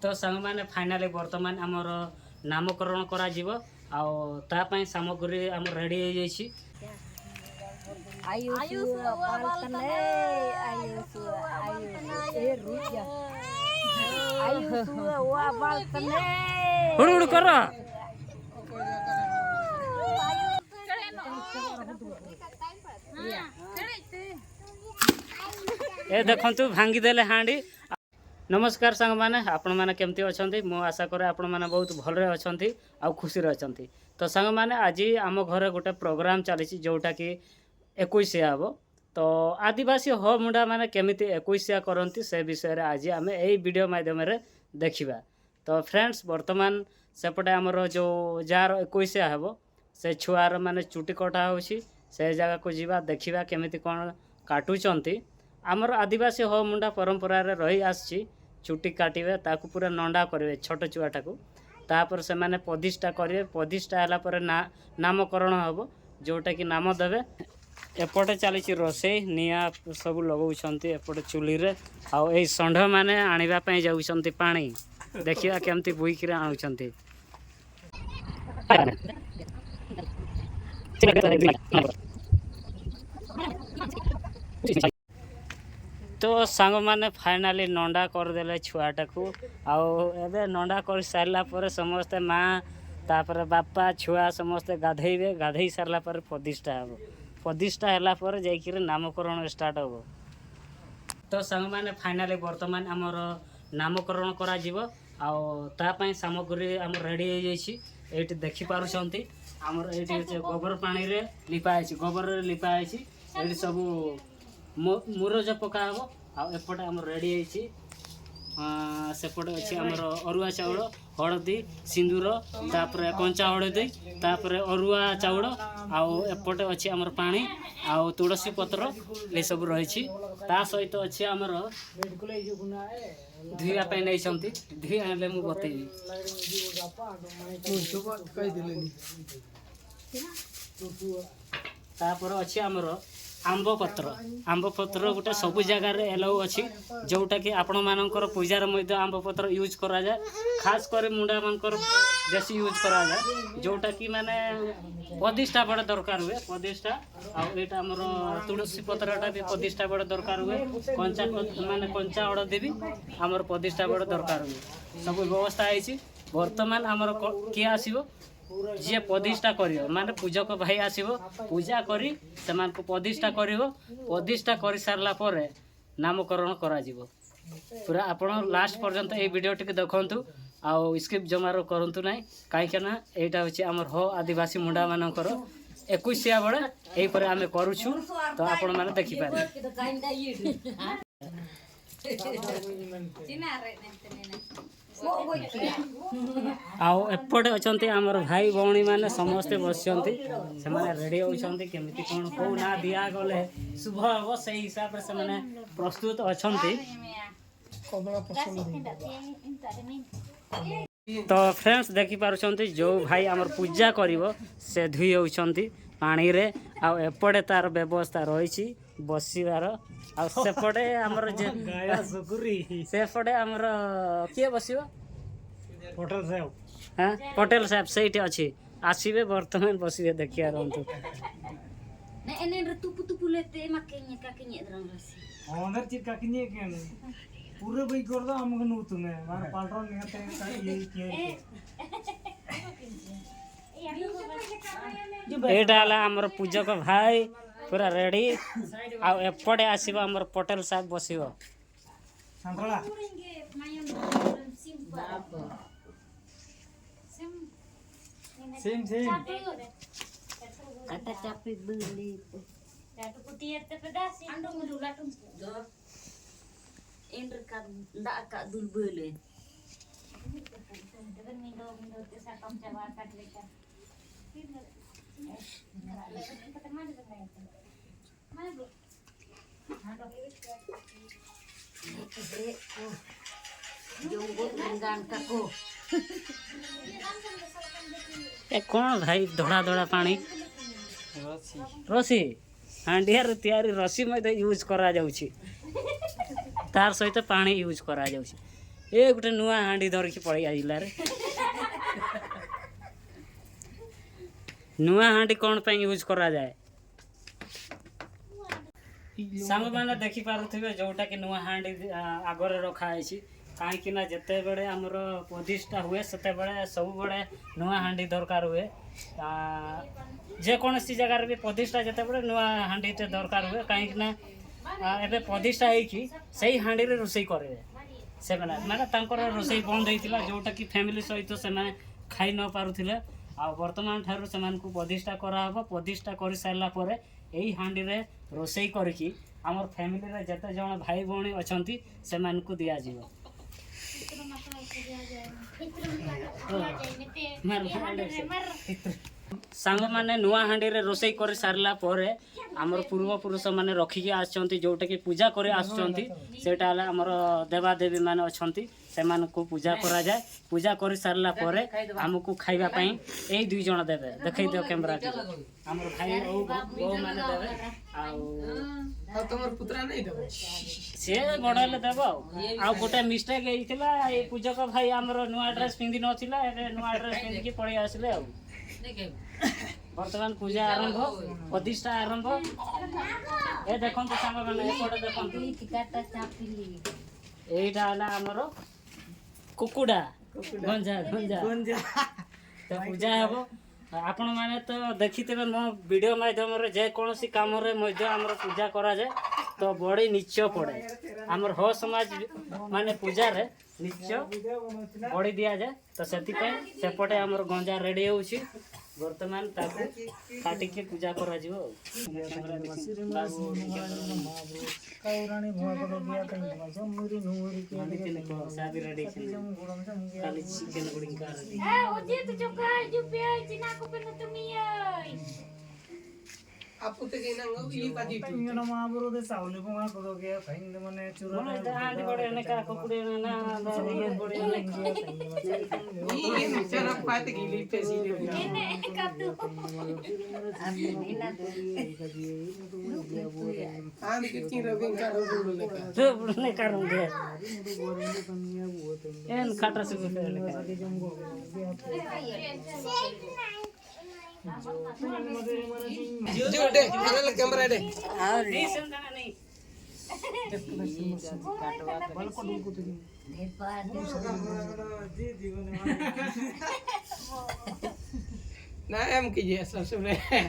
तो सांग माने फाइनाली वर्तमान आमर नामकरण करा जीवो आ ता पई सामग्री आम रेडी हो जाइछि। हुड़ कर ए देखंतु भांगी देले हांडी। नमस्कार सांग माने आपण माने केमती अछंती मो आशा करे आपण माने बहुत भलरे अछंती आ खुशी रे अछंती। तो सांग माने आज आम घरे गोटे प्रोग्राम चली जोटा कि 21 हबो। तो आदिवासी हो मुंडा माने केमिति 21 करंती से विषय रे आज आमे एई वीडियो माध्यम रे देखिबा। तो फ्रेंड्स वर्तमान सेपटे आमर जो जार 21 हबो से छुआर माने चुटी कटा होछि से जगह को जीवा देखिबा केमिति कोन काटुचंती। आमर आदिवासी हो मुंडा परंपरा रे रही आछि चुटी काटिबे ताकू पूरा नंडा करबे छोट छुआटा को तापर से माने प्रतिष्ठा करिवे। प्रतिष्ठा हला पर नामकरण हबो जोटा कि नाम देबे। एपटे चली रोसे निया सब लगाउछंती एपटे चुली रे आ ए संढ माने आनिबा पई जाउछंती पानी देखिया केमती बुई किरा आउछंती। तो सांग माने फाइनाली नंडा कर देले छुआटा को आउ एबे नंडा कर सारला पर समस्त माँ तापर बापा छुआ समस्त गाधेइबे। गाधेई सारला पर प्रतिष्ठा हबो। प्रतिष्ठा हला पर जाइकिर नामकरण स्टार्ट हबो। तो सांग माने फाइनाली वर्तमान आमर नामकरण करा जीवो आ ता पई सामग्री आम रेडी हो जाइछि। एठी देखि पारुछंती आमर एठी गोबर पानी रे लिपा आइछि गोबर रे लिपा आइछि। एठी सब मुरज पका हबो आ एपटे आम रेडी आइछि। सेपटे अच्छे आमर अरुआ चाउल हलदी सिंदूर तापर कंचा हलदी तापर अरुआ चाउल आउ एपटे अच्छे आमर पानी आउ तुलसी पत्र ये सब रही। ता सहित अच्छे आमर धुआ पे नहीं धुआ हेले मु बतेबी। तापर अच्छे आमर आंब पत्र गोटे सब जगार एलाउ अच्छी जोटा कि आपण मानकर पूजार मध्य आंब पत्र यूज करा जाए। खास कर मुंडा मानकर बेसी यूज करा जाए जोटा कि माने प्रतिष्ठा बड़े दरकार हुए। प्रतिष्ठा आटा आमर तुलसी पत्रटा भी प्रतिष्ठा बड़े दरकार हुए। कंचा माने कंचा हलदी भी आमर प्रतिष्ठा बड़े दरकार हुए। सब व्यवस्था है। वर्तमान आमर किए आसो जी प्रतिष्ठा करियो माने पूजक भाई आसीबो पूजा करी समान को प्रतिष्ठा करिवो। प्रतिष्ठा कर सारला परे नामकरण करा जीवो। पूरा आपण लास्ट पर्यंत ए वीडियो टिके देखंतु आ स्किप जमारो करंतु नाही काहे ना एटा होची हमर हो आदिवासी मुंडा मानकर 21 बेले एई परे आमे करूछु। तो आपण माने देखि पारे आउ एपटे अछंती आमर भाई भौणी माने समस्ते बसचंती से माने रेडी होचंती केमिति कोन को ना दिया गले शुभ हो से हिसाब से माने प्रस्तुत अछंती। तो फ्रेंड्स देखि पारुछंती जो भाई आमर पूजा करिवो से धुई होचंती पानी रे आ एपटे तार व्यवस्था रहिछि बसिबार आ सेपटे आमर जे गाया सुकुरी सेपटे आमर के बसिबो पटेल साहब। हां पटेल साहब सेठी अछि आसीबे वर्तमान बसिबे देखिया रहंतु ने एने रे तुपु तुपु लेते मकेnye काकेnye दरंग रसी ओनर चिर काकेnye केन पूरे बई कर दो हमको नूतने मार पाल्ट्रो नियते ये डाला हमर पूजक भाई पूरा रेडी आ एपटे आसीबो हमर पटेल साहब बसिबो संतला SIM kata capek beli satu putih terpedasi andong dulu latung indra kan ndak kak dul beli dengan mindo ke sakam jawa kan leka mana bu jonggot dengan kaku कौन भाई धड़ा धड़ा पानी रसी हांडिया रसी में यूज करा जाउछि तार सहित पानी यूज करा जाउछि ए गोटे नुआ हांडी धरिकी पड़े आइला रे नुआ हांडी कौन पे यूज करा जाए सांग मैंने देखी पारुथिबे जोटा कि नुआ हांडी आगरे रखा है कहीं ना जिते बड़े आमर प्रतिष्ठा हुए सेते बड़े सब बड़े नुआ हांडी दरकार हुए जेकोसी जगार भी प्रतिष्ठा जिते बड़े नुआ हांडी दरकार हुए कहीं ना एबे प्रतिष्ठा है सही हांडी रे रोसई करे से माने तांकर रोसई बंद होइतिला जोटा कि फैमिली सहित से माने खाई न पारुथिले आ वर्तमान ठारू से मानकु प्रतिष्ठा करा हबो प्रतिष्ठा करि सारला परे एही हांडी रे रोसई करकी हमर फैमिली रे जते जण भाई भौणी अछंती से मानकु दिया जीवो सांग माने नुआ हांडी रे रोसई कर सारला परे हमर पूर्व पुरुष माने रखिकी आछंती जोटा कि पूजा करे आछंती सेटा हला हमर देवा देवी माने अछंती से मानको पूजा करा जाए पूजा कर सारला परे हमको खाइबा पई एई दुई जण देबे देखै दियो कैमरा के हमर भाई ओ माने देबे आ तमर पुत्रा नहीं देबो से बडले देबो आ गोटे मिस्टेक हेइतिला ए पूजक भाई हमर नुआ ड्रेस पिंदी नथिला ए नुआ ड्रेस पिंदी के पड़ी आसले आ वर्तमान पूजा आरंभ प्रतिष्ठा आरंभ ए देखो तो सांग माने एपटे देखो एटा हला हमर कुकुडा गंजा गंजा गंजा तो पूजा हेबो आपण माने तो देखिते मो वीडियो माध्यम रे जे कोनोसी काम रे मध्य हमर पूजा करा जाए तो बड़ी निश्चय पड़े हमर हो समाज माने पूजा रे निश्चय बड़ी दिया जाए तो सेति पे सेपटे हमर गंजा रेडी होउची वर्तमान ताको काटी के पूजा करा जिवो काउरानी भोग दिया तई जमुरी नूरी के शादी रेडी खाली चिकन गुडिंग कर ए ओजे तो चोका जो पे चिना को पे तुमी आई आपु ते के नंगो ई पादी तू इंगना माबरो दे सावले बंगा को गया फाइन मने चुरा मने आदि बड़े ने का कपड़े ना ये बड़े ई चना पात गिली पे सी दे ने कद्दू आन के तीन रबिन का रोल लेका तो बुढ़ने करूंगे एन खाटा से जो दे चैनल कैमरा दे और रीसन दाना नहीं ना एम कीजिए सबसे पहले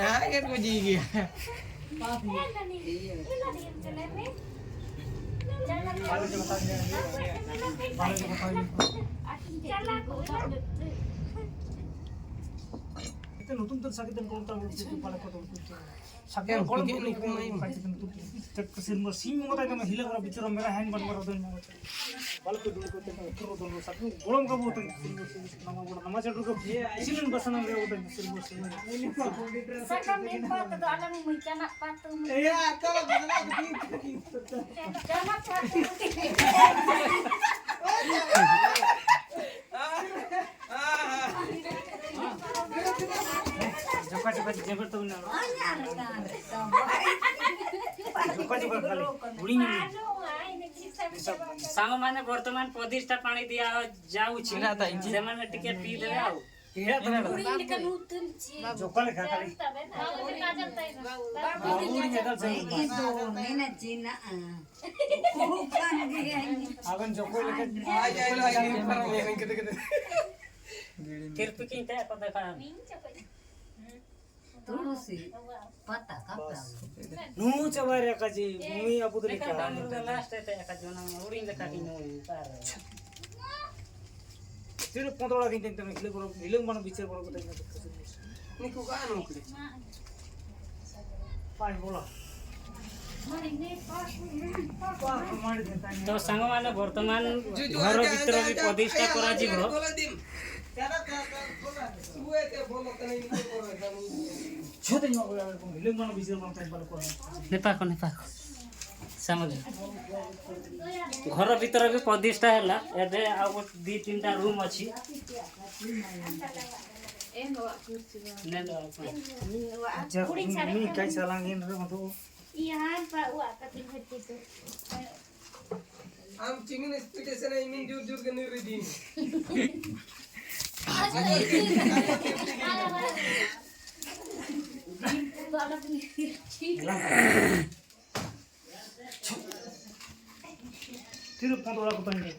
ना के को जी गया নতুন তো সাকিতেন কোনটা বলতে পারে কত সাকিতেন কোন কি কমাই সাকিতেন তো তক সিনমো সিম মতো একদম হিলে করা ভিতর মেরা হ্যান্ড বান করা দেন ভালো করে দুল করতে পুরো দল সাকিন গোলম কা বহুত নামা বড় নামা চড় কো সিলিন বসনা রে ওটা সিনমো সিনমো sakam ne pat do alam mui chana patu ए चलो बदला की chana patu जोका जोका जेबर तो ना जोका जोका खाली बुड़ी नहीं सांग माने वर्तमान प्रतिष्ठा पानी दिया जाउछि से माने टिके पी देबे आउ एरा तो ना जोका ले खाली बुड़ी में दल सही अगन जोको लेके आ जाए पर कदे कदे किरपी किंता को देखा तुलसी पत्ता कपड़ा नु चबारे काजी मुई अबु दे देखा हम लास्ट ते का जोना उड़ी देखा कि नो तार तेरे 15 दिन तक खिले करो हिलंग मन बिचार करो तो निको का नौकरी पाई बोला तो सांग माने वर्तमान घर भीतर भी प्रतिष्ठा करा जीवो छोटे न हिलंग मन बिचार मन टाइम करो नेपाको समझ घर भीतर भी प्रतिष्ठा हैला एबे आ दि तीनटा रूम अछि ने मी काय चलांगे रे मतो यहाँ पर हुआ कति भट्टी तो हम चिंगन एक्सपेक्टेशन है इमिन जोर जोर के नहीं रेडी फिर पंतोड़ा को तंगे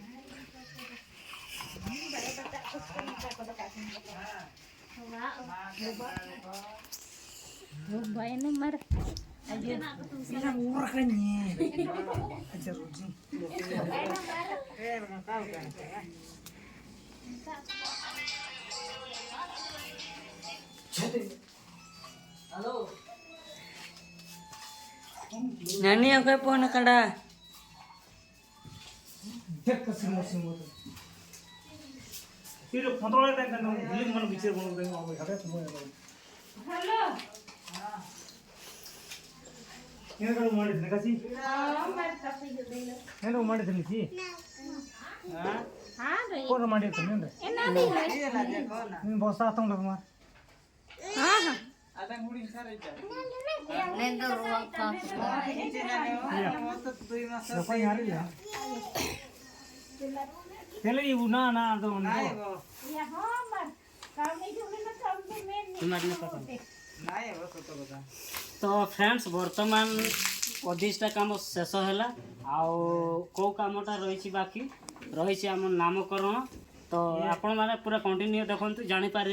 Baik nomor. Ayo. Ina urakanye aja ruji tahu kan halo nani aku phone kada देख कसम से मत फिर पंतोड़ा तंगे न बिलिंग मन बिचर बोल दे अब हरे तुम Halo. ಏನಾದರೂ ಮಾಡಿದ್ರಿ ಕಸಿ ಏನೋ ಮಾಡಿದ್ರಿ ಜಿ ಫೋನ್ ಮಾಡಿರ್ತೀನಿ ಅಂದ್ರೆ ನೀನು ಬಸ್ ಆತಂಗ ಯಾರಿಲ್ಲ ಎಲ್ಲ ಇವು ನಾ ಅದು ಒಂದು तो फ्रेंड्स वर्तमान 25टा काम शेष है आउ कौ कामटा रही बाकी रही आम नामकरण तो आपण मैंने पूरा कंटिन्यू देखु जापर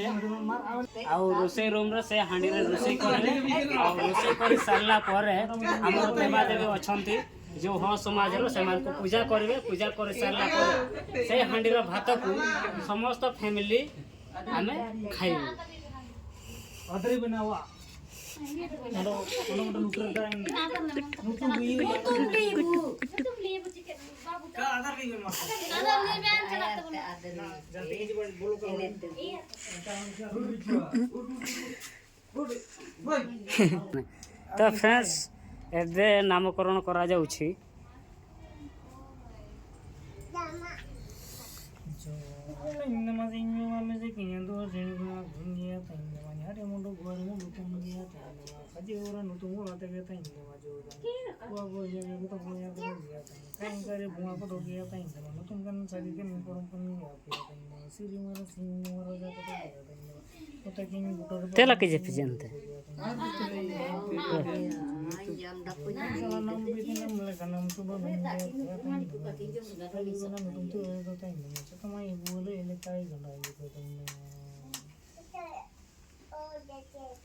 आउ रोसे रूम रे से हांडी रे रोसे करेंगे रोसे कर सारा आम देवादेवी अच्छा जो हाँ समाज से पूजा करेंगे पूजा कर सारा से हांडी भात को समस्त फैमिली आम खाइबे अदरी बनावा तो फ्रेंड्स एबे नामकरण करा जाउछि तेला के जेपी जानते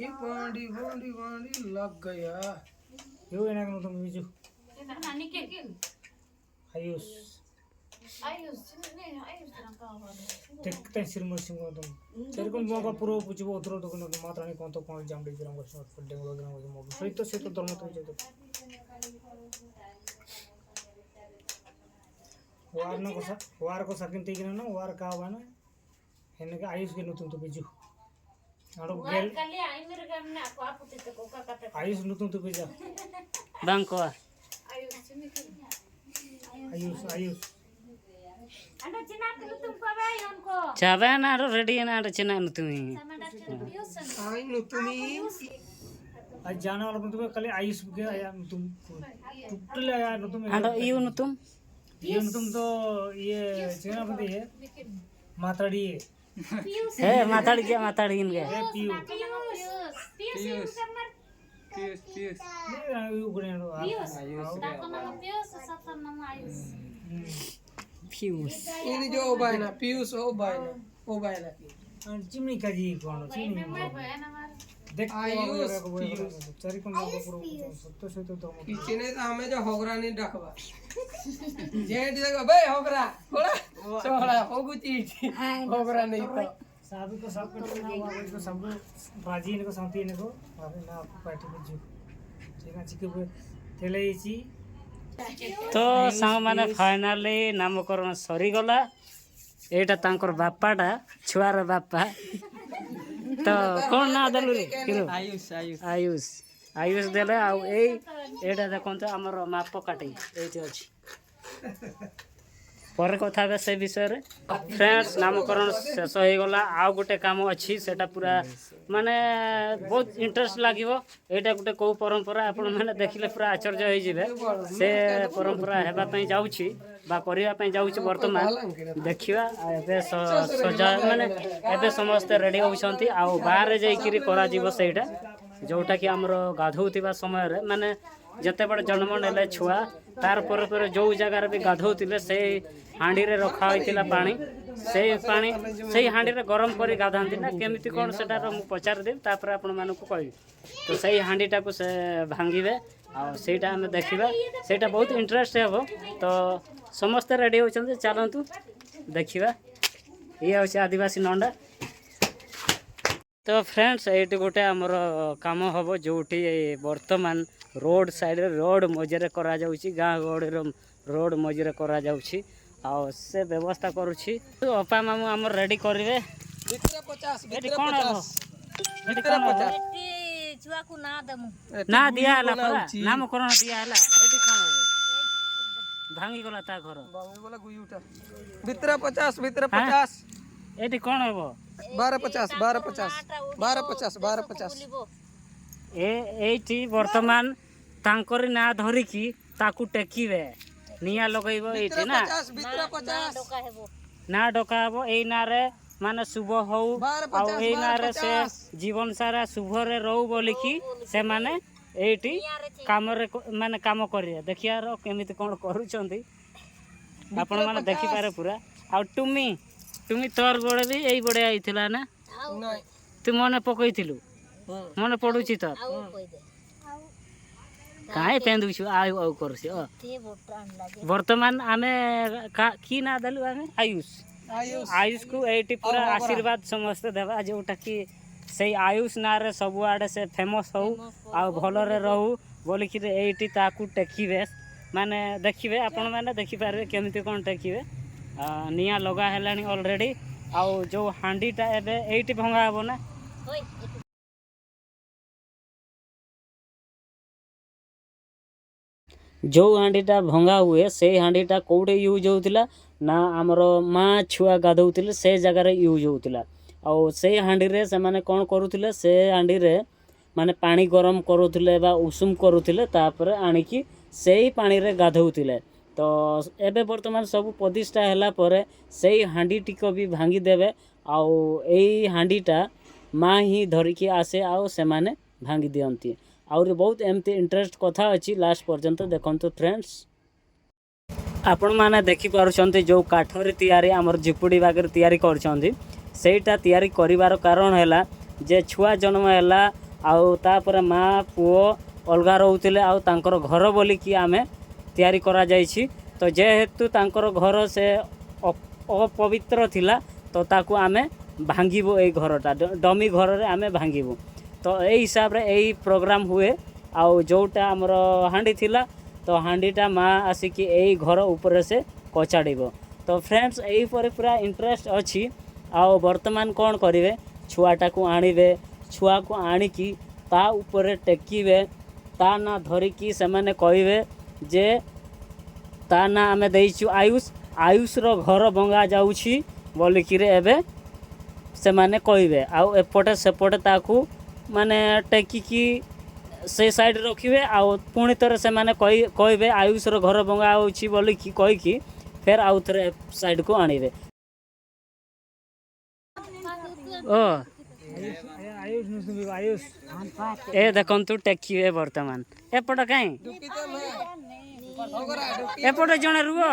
ये बांडी बांडी बांडी लग गया यो एना तुम बिजू आयुष देखते सिरमर सिंह तुम सेरकम मौका पूरा पूछबो उतरो तो मात्रानी कोन तो कोन जाम दे जरा शॉर्ट फुल डेंग लग ना मो सही तो से तो धर्म तो जे तो वार को सकिन ते ना वार का होगा ना हेने के आयुष के तुम तो बिजू आरो गेल आयुष नु तुम तो बिजा बैंक आयुष आयुष चाबे ना रेडी ना चिना तुम्हें आई नु तुमी आज जाने वाला तुम्हें कल आयुष के आया तुम टुटल आया तुम आंडो यू न तुम तो ये चेना पति है माताड़ी है माताड़ी क्या माताड़ी इनके है पियू पीयूष पीयूष ये उगने रो फ्यूज इन जो बायना पीयूष ओ बायना चिमनी का जी कौन चिमनी देख आयुष चारी कोन पूरा सत्य से तो किचने तो हमें जो होगरा नहीं रखबा जेंट जगह बे होगरा थोड़ा छोड़ा होगु चीज होगरा नहीं तो साधु को सब करना हुआ को सब बाजी इनको शांति इनको अरे ना पार्टी में जो चिना चिके तेलेची तो सांग माने फाइनली नामकरण सरी गला एटा तांकर बापाटा छुआर बापा तो कौन ना दलु रे आयुष आयुष आयुष आयुष देले आ एटा देखो तो हमर माप काटे एटी अछि पर कथा हे से विषय रे फ्रेंड्स नामकरण शेष हो गला आउ गोटे काम अच्छी सेटा पूरा माने बहुत इंटरेस्ट लागिवो एटा गोटे को परंपरा आपण माने देखिले पूरा आश्चर्य होई जिवे से परंपरा हेबा पई जाउछि बा करिया पई जाउछि वर्तमान देखिवा एबे सजा माने एबे समस्त रेडी होउछंती आ बाहर जाई किरी करा जीवो सेटा जोटा कि हमर गाधौतिबा समय रे माने जते बड़ जन्म नेले छुआ तार पर जो जगार भी गाधौतिले से हांडी रे रखा होइतिला पानी से हांडी रे गरम करी गाधांती ना केमिति कोन सेटा मु पचार देम तापर आपण मानकु कहि तो सही हांडीटा को से भांगीबे आ सेटा हम देखिबा सेटा बहुत इंटरेस्ट हेबो तो समस्त रेडी होचंते चलंतु देखिबा ये होछ आदिवासी नंडा तो फ्रेंड्स ये गोटे आमर काम हम जोटी वर्तमान रोड साइड रोड मझे करा जाउछि गाँ गहड़ी रोड मझे करा जाउछि आ से व्यवस्था करुछि तो अपा मामू आमर रेडी करिवे भितरे 50 भितरे कोन 50 भितरे 50 छुआ को ना दमु ना दिया हला परा नामकरण दिया हला एटी कोन हो भांगी गला ता घर भांगी गला गुयुटा भितरे 50 भितरे 50 एटी कोन हो 1250 1250 1250 1250 एटी वर्तमान तांकर ना धरिकी ताकू टेकीबे निया लगैबो एटी ना 50 भितरे 50 ना डका हबो एई ना रे माने शुभ हो आ एई ना रे से जीवन सारा शुभ रे रहू बोली की से माने एटी काम रे माने काम करिया देखिया रो केमिति कोन करूचंती आपण माने देखि पारे पूरा आ तुमी तोर बड़े भी एई बड़े आइथिला ना नहीं तू मने पकइथिलु मने पडुची त काहे पेंदु छु आउ आउ करसी वर्तमान आमे की ना दलु आमे आयुष को एटी पूरा आशीर्वाद समस्त देबा जोटा कि से आयुष ना रे सब आडे से फेमस हो आ भलो रे रहू बोली कि एटी ताकू टेकीबे माने देखिबे आपण माने देखि पारबे केमिति कोन टेकीबे निया लगा हेलानी ऑलरेडी आ जो हांडीटा एबे एटी भंगा हबो ना जो हांडीटा भंगा हुए से हांडीटा कोडे यूज होतिला ना हमरो माँ छुआ गाधौतिले से जगह रे यूज होतिला आ से हांडी रे से माने कोन करूतिले से हांडी रे माने पानी गरम करूतिले बा उषुम करूतिले तापर आनी की सेही पानी रे गाधौतिले तो एबे वर्तमान सब प्रतिष्ठा हैला परे सेही हांडी टिको भी भांगी देबे आ एई हांडीटा माँ ही धरिकी आसे आ से माने भांगी दियंती आउरी बहुत एमती इंटरेस्ट कथा अच्छी लास्ट पर्यंत देखंतु फ्रेंड्स आपण माने देखि पारुछंती जो काठरे तयारी हमर झिपुडी बागर तयारी करछंती सेटा तयारी करिवार कारण हैला जे छुआ जन्म हैला आउ तापर माँ पुओ अलगा रहउतिले आउ तांकर घर बोली कि आमे तयारी करा जाइछि तो जेहेतु तांकर घर से अपवित्र थिला तो ताकू आमे भांगिबो ए घरटा डमी घर रे आमे भांगिबो तो ए हिसाब रे ए प्रोग्राम हुए आउ जोटा हमर हांडी थिला तो हांडीटा माँ आसिकी ए घर ऊपर से कचाड़ब तो फ्रेंड्स यही पर पूरा इंटरेस्ट अच्छी आउ वर्तमान कौन करेंगे छुआटा को आणवे छुआ को आणिकी ता ऊपर टेकिबे ता ना धरिकी से माने कहबे जे ता ना आमे देइछु आयुष आयुष रो घर भंगा जाउछि बोलिकी रे एबे से माने कहबे आउ एपटे सेपटे ताकू माने टेकिकी से साइड रखिए आउ पुणी थर से माने कहबे आयुष रो घर भंगा होछि बोलिकी कहिकी फिर आउ थरे साइड को आणिबे ओ आयुष ए देखंतु टेकिबे वर्तमान एपट काई एपट जणे रुओ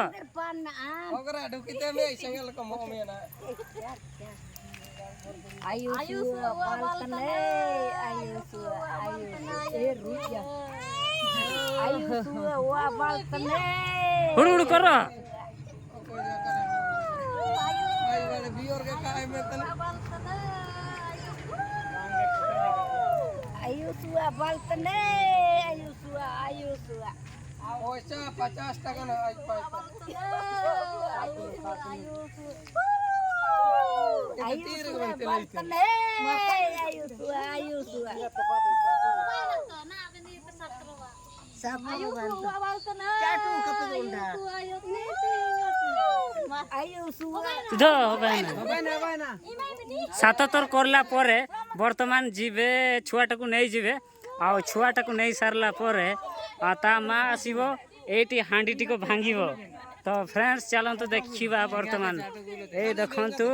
ओकरा ढुकिते में संगल को मोमे ना आयुष बालतने आयुष ए रुकिया आयुष वा बालतने हुड़ करो आई वाले बियर के काहे में तने आयुष वा बालतने आयुष ओसा 50 टका ना आई पाए आयुष बालतने आयुष सब बालतने चाटू कपे उंडा ସୁଧ ହବ ସାତ ଥର କରଲା ପରେ ବର୍ତ୍ତମାନ ଯିବେ ଛୁଆଟାକୁ ନେଇଯିବେ ଆଉ ଛୁଆଟାକୁ ନେଇ ସାରିଲା ପରେ ତା ମା ଆସିବ ଏଇଠି ହାଣ୍ଡିଟିକୁ ଭାଙ୍ଗିବ। ତ ଫ୍ରେଣ୍ଡସ୍ ଚାଲନ୍ତୁ ଦେଖିବା ବର୍ତ୍ତମାନ ଏଇ ଦେଖନ୍ତୁ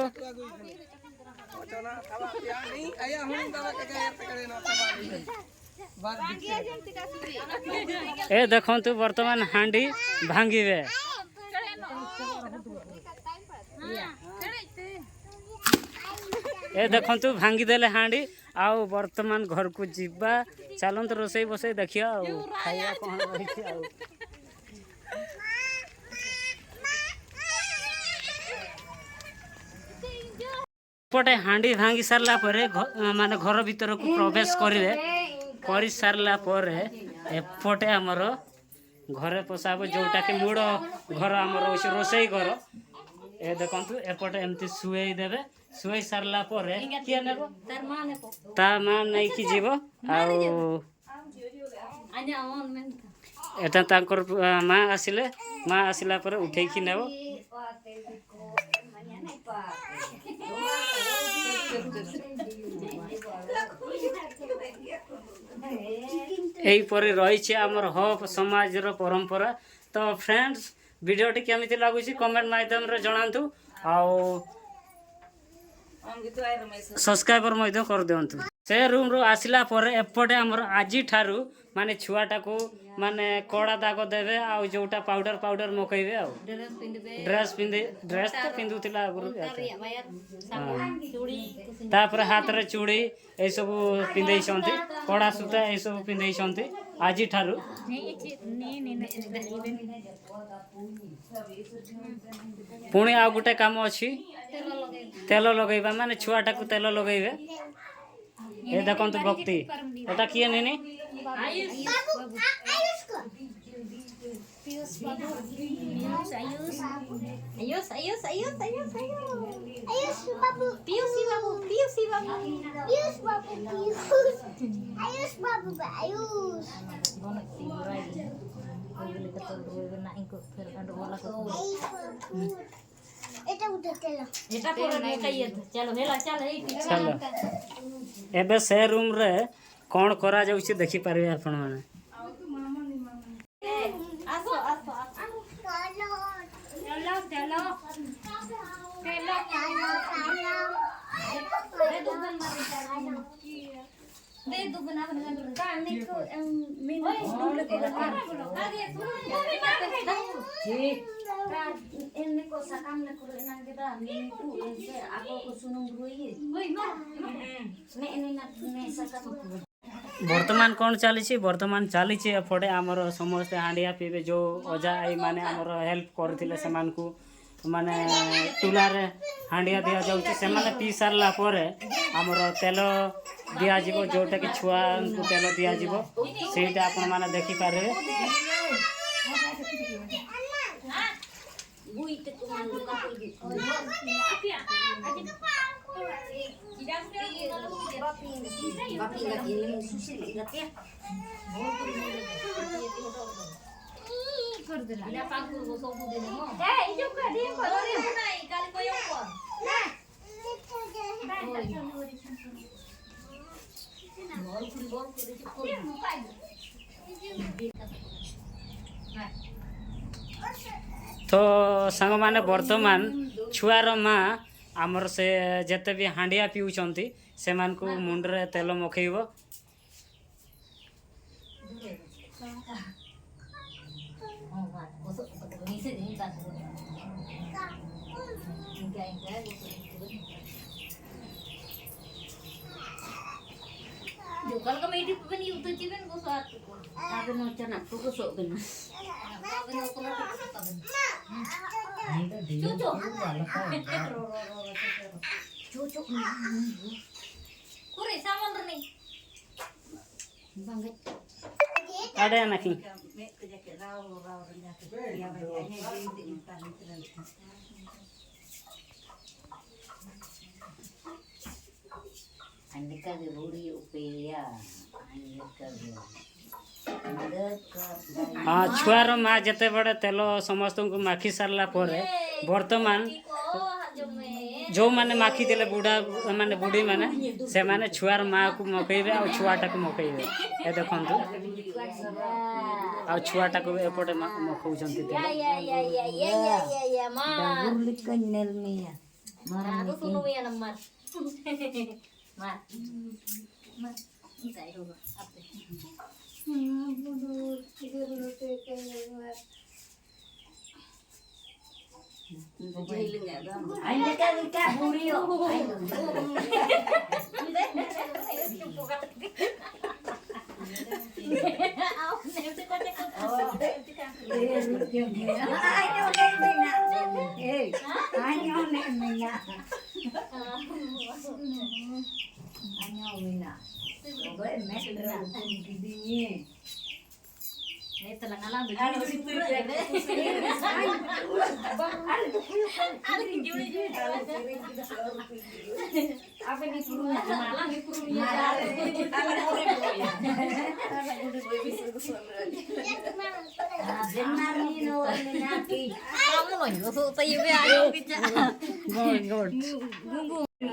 ଏ ଦେଖନ୍ତୁ ବର୍ତ୍ତମାନ ହାଣ୍ଡି ଭାଙ୍ଗିବେ। ଏ ଦେଖନ୍ତୁ ଭାଙ୍ଗିଦେଲେ ହାଣ୍ଡି ଆଉ ବର୍ତ୍ତମାନ ଘରକୁ ଯିବା। ଚାଲନ୍ତୁ ରୋଷେଇ ବସେଇ ଦେଖିବା ଆଉ ଖାଇବା କ'ଣ ରହିଛି ଆଉ। ଏପଟେ ହାଣ୍ଡି ଭାଙ୍ଗି ସାରିଲା ପରେ ମାନେ ଘର ଭିତରକୁ ପ୍ରବେଶ କରିବେ। କରିସାରିଲା ପରେ ଏପଟେ ଆମର ଘରେ ପଶାବ ଯେଉଁଟାକି ମୂଳ ଘର ଆମର ଅଛି ରୋଷେଇ ଘର। ଏ ଦେଖନ୍ତୁ ଏପଟେ ଏମିତି ଶୁଏଇ ଦେବେ। ଶୁଏଇ ସାରିଲା ପରେ କିଏ ନେବ ତା ମା ନେଇକି ଯିବ। ଆଉ ଏଟା ତାଙ୍କର ମା ଆସିଲା ପରେ ଉଠେଇକି ନେବ। ଏହିପରି ରହିଛି ଆମର ହବ୍ ସମାଜର ପରମ୍ପରା। ତ ଫ୍ରେଣ୍ଡସ୍ ଭିଡ଼ିଓଟି କେମିତି ଲାଗୁଛି କମେଣ୍ଟ ମାଧ୍ୟମରେ ଜଣାନ୍ତୁ ଆଉ ସବସ୍କ୍ରାଇବର ମଧ୍ୟ କରିଦିଅନ୍ତୁ। ସେ ରୁମ୍ରୁ ଆସିଲା ପରେ ଏପଟେ ଆମର ଆଜିଠାରୁ ମାନେ ଛୁଆଟାକୁ ମାନେ କଡ଼ା ଦାଗ ଦେବେ ଆଉ ଯେଉଁଟା ପାଉଡ଼ର ମକେଇବେ ଆଉ ଡ୍ରେସ୍ ତ ପିନ୍ଧୁଥିଲା ଆଗରୁ। ତାପରେ ହାତରେ ଚୁଡ଼ି ଏଇସବୁ ପିନ୍ଧେଇଛନ୍ତି, କଡ଼ା ସୂତା ଏଇସବୁ ପିନ୍ଧେଇଛନ୍ତି ଆଜିଠାରୁ। ପୁଣି ଆଉ ଗୋଟେ କାମ ଅଛି ତେଲ ଲଗେଇବା, ମାନେ ଛୁଆଟାକୁ ତେଲ ଲଗେଇବେ। ଏ ଦେଖନ୍ତୁ ଭକ୍ତି ଏଟା କିଏ ନେନି ଚାଲ ଏବେ ସେ ରୁମ୍ରେ କ'ଣ କରାଯାଉଛି ଦେଖିପାରିବେ ଆପଣମାନେ। ବର୍ତ୍ତମାନ କ'ଣ ଚାଲିଛି? ବର୍ତ୍ତମାନ ଚାଲିଛି ଏପଟେ ଆମର ସମସ୍ତେ ହାଣ୍ଡିଆ ପିଇବେ। ଯେଉଁ ଅଜା ଆଈ ମାନେ ଆମର ହେଲ୍ପ କରୁଥିଲେ ସେମାନଙ୍କୁ ମାନେ ଚୁଲାରେ ହାଣ୍ଡିଆ ଦିଆଯାଉଛି। ସେମାନେ ପିଇ ସାରିଲା ପରେ ଆମର ତେଲ ଦିଆଯିବ, ଯେଉଁଟାକି ଛୁଆଙ୍କୁ ତେଲ ଦିଆଯିବ। ସେଇଟା ଆପଣମାନେ ଦେଖିପାରିବେ। ତ ସାଙ୍ଗମାନେ ବର୍ତ୍ତମାନ ଛୁଆର ମା ଆମର ସେ ଯେତେ ବି ହାଣ୍ଡିଆ ପିଉଛନ୍ତି ସେମାନଙ୍କୁ ମୁଣ୍ଡରେ ତେଲ ମକେଇବ। ada anak ini हाँ छुआर माँ जिते बड़े तेल समस्त को माखी सारा बर्तमान जो मैंने माखी देले बुढ़ा माने बुढ़ी माने से माने छुआर माँ को मकईबे आ छुआटा को मकईबे ए देखंतु आ छुआटा को एपटे मखौचंती तेल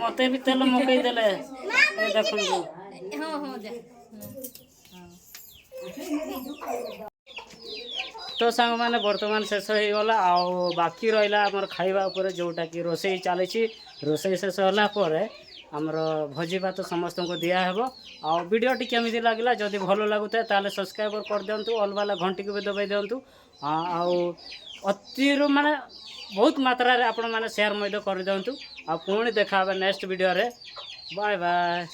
मते भी तेल मकई देले ए देखंतु तो सांग मैंने बर्तमान शेष हो गला आउ बाकी रहा आमर खाइबा उपरे जोटा कि रोसई चली रोसई शेष होला परे आमर भोजी भात समस्त को दिया हेबो आ वीडियोटी केमिति लागला जदि भलो लागुता ताले सब्सक्राइब कर दियंतु ऑल वाला घंटी को भी दबाई दियंतु आउ अतिरु माने बहुत मात्रा रे आपण माने शेयर मध्य कर दियंतु आ पुणी देखा नेक्स्ट वीडियो रे बाय बाय।